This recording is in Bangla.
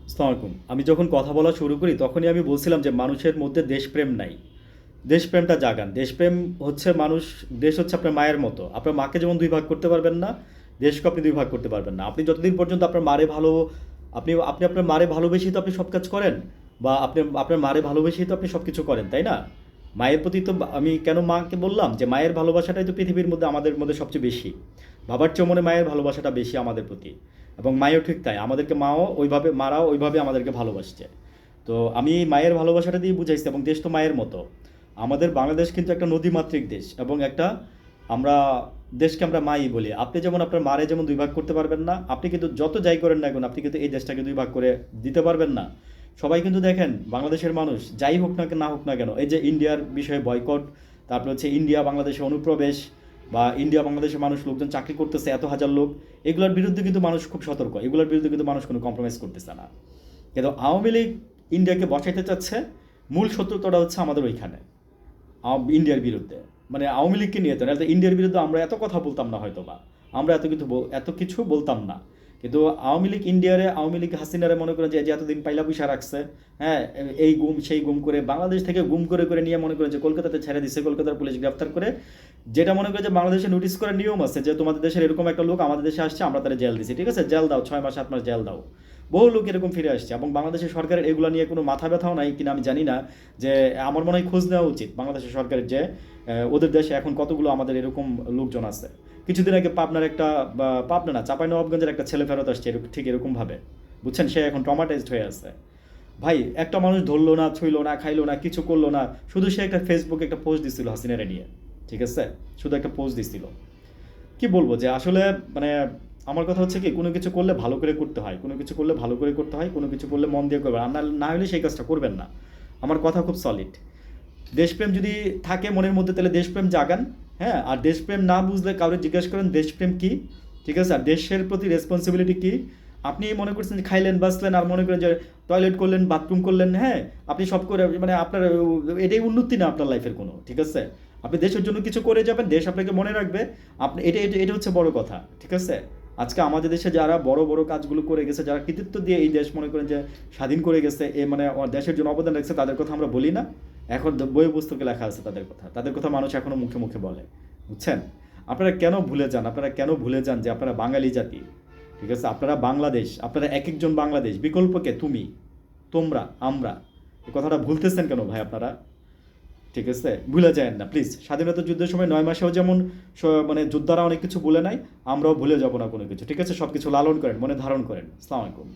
আসসালামু আলাইকুম। আমি যখন কথা বলা শুরু করি তখনই আমি বলছিলাম যে মানুষের মধ্যে দেশপ্রেম নাই। দেশপ্রেমটা জাগান। দেশপ্রেম হচ্ছে মানুষ, দেশ হচ্ছে আপনার মায়ের মতো। আপনার মাকে যেমন ২ ভাগ করতে পারবেন না, দেশকে আপনি ২ ভাগ করতে পারবেন না। আপনি যতদিন পর্যন্ত আপনার মারে ভালো আপনি আপনি আপনার মারে ভালোবেসেই তো আপনি সব কাজ করেন, বা আপনি আপনার মারে ভালোবেসেই তো আপনি সবকিছু করেন, তাই না? মায়ের প্রতি তো আমি কেন মাকে বললাম যে মায়ের ভালোবাসাটাই তো পৃথিবীর মধ্যে আমাদের মধ্যে সবচেয়ে বেশি। বাবার চেয়েও মনে হয় মায়ের ভালোবাসাটা বেশি আমাদের প্রতি। এবং মায়েও ঠিক তাই। আমাদেরকে মাও ওইভাবে, মারাও ওইভাবে আমাদেরকে ভালোবাসছে। তো আমি মায়ের ভালোবাসাটা দিয়ে বুঝাইছি, এবং দেশ তো মায়ের মতো। আমাদের বাংলাদেশ কিন্তু একটা নদীমাতৃক দেশ, এবং একটা আমরা দেশকে আমরা মাই বলি। আপনি যেমন আপনার মারে যেমন ২ ভাগ করতে পারবেন না, আপনি কিন্তু যত যাই করেন না কেন আপনি কিন্তু এই দেশটাকে ২ ভাগ করে দিতে পারবেন না। সবাই কিন্তু দেখেন বাংলাদেশের মানুষ যাই হোক না না হোক না কেন, এই যে ইন্ডিয়ার বিষয়ে বয়কট, তারপরে হচ্ছে ইন্ডিয়া বাংলাদেশে অনুপ্রবেশ, বা ইন্ডিয়া বাংলাদেশের মানুষ লোকজন চাকরি করতেছে এত হাজার লোক, এগুলোর বিরুদ্ধে কিন্তু মানুষ খুব সতর্ক। এগুলোর বিরুদ্ধে কিন্তু মানুষ কোনো কম্প্রোমাইজ করতেছে না। কিন্তু আওয়ামী লীগ ইন্ডিয়াকে বসাইতে চাচ্ছে, মূল শত্রুতাটা হচ্ছে আমাদের ওইখানে, ইন্ডিয়ার বিরুদ্ধে। মানে আওয়ামী লীগকে নিয়ে তো, নাহলে তো ইন্ডিয়ার বিরুদ্ধে আমরা এত কথা বলতাম না হয়তো, বা আমরা এত কিছু বলতাম না। কিন্তু আওয়ামী লীগ ইন্ডিয়ারে, আওয়ামী লীগ হাসিনারে মনে করেন যে এতদিন পাইলা পয়সা রাখছে, হ্যাঁ, এই গুম সেই গুম করে বাংলাদেশ থেকে গুম করে করে নিয়ে মনে করেন যে কলকাতাতে ছেড়ে দিচ্ছে, কলকাতার পুলিশ গ্রেফতার করে, যেটা মনে করে যে বাংলাদেশে নোটিশ করার নিয়ম আছে যে তোমাদের দেশের এরকম একটা লোক আমাদের দেশে আসছে, আমরা তারা জেল দিছি, ঠিক আছে, জেল দাও, ৬ মাস ৭ মাস জেল দাও। বহু লোক এরকম ফিরে আসছে, এবং বাংলাদেশের সরকারের এগুলো নিয়ে কোনো মাথা ব্যথাও নাই কিনা আমি জানি না। যে আমার মনে হয় খোঁজ নেওয়া উচিত বাংলাদেশের সরকারের, যে ওদের দেশে এখন কতগুলো আমাদের এরকম লোকজন আছে। কিছুদিন আগে পাবনার একটা, বা পাবনা না, চাঁপাইনবাবগঞ্জের একটা ছেলে ফেরত আসছে ঠিক এরকমভাবে, বুঝছেন, সে এখন ট্রমাটাইজড হয়ে আছে। ভাই, একটা মানুষ ধরলো না, ছুঁইলো না, খাইলো না, কিছু করলো না, শুধু সে একটা ফেসবুকে একটা পোস্ট দিছিল হাসিনারে নিয়ে, ঠিক আছে, শুধু একটা পোস্ট দিছিল। কি বলবো যে আসলে, মানে আমার কথা হচ্ছে কি, কোনো কিছু করলে ভালো করে করতে হয়, কোনো কিছু করলে ভালো করে করতে হয়, কোনো কিছু করলে মন দিয়ে করবেন, আর না হলে সেই কাজটা করবেন না। আমার কথা খুব সলিড। দেশপ্রেম যদি থাকে মনের মধ্যে তাহলে দেশপ্রেম জাগান। হ্যাঁ, আর দেশপ্রেম না বুঝলে কাউকে জিজ্ঞেস করেন দেশপ্রেম কি, ঠিক আছে, আর দেশের প্রতি রেসপন্সিবিলিটি কি। আপনি মনে করছেন যে খাইলেন বাঁচলেন, আর মনে করেন যে টয়লেট করলেন, বাথরুম করলেন, হ্যাঁ, আপনি সব করে, মানে আপনার এটাই উন্নতি না আপনার লাইফের কোনো, ঠিক আছে। আপনি দেশের জন্য কিছু করে যাবেন, দেশ আপনাকে মনে রাখবে। আপনি এটা এটা এটা হচ্ছে বড় কথা, ঠিক আছে। আজকে আমাদের দেশে যারা বড় বড় কাজগুলো করে গেছে, যারা কৃতিত্ব দিয়ে এই দেশ মনে করেন যে স্বাধীন করে গেছে, এ মানে দেশের জন্য অবদান রাখছে, তাদের কথা আমরা বলি না। এখন বই পুস্তকে লেখা আছে তাদের কথা মানুষ এখনো মুখে মুখে বলে, বুঝছেন। আপনারা কেন ভুলে যান, আপনারা কেন ভুলে যান যে আপনারা বাঙালি জাতি, ঠিক আছে, আপনারা বাংলাদেশ, আপনারা এক একজন বাংলাদেশ, বিকল্পকে তুমি, তোমরা, আমরা, এই কথাটা ভুলতেছেন কেন ভাই আপনারা? ঠিক আছে, ভুলে যায়েন না প্লিজ। স্বাধীনতা যুদ্ধের সময় ৯ মাসেও যেমন মানে যোদ্ধারা অনেক কিছু ভুলে নাই, আমরাও ভুলে যাব না কোনো কিছু, ঠিক আছে। সব কিছু লালন করেন, মনে ধারণ করেন। আসসালামু আলাইকুম।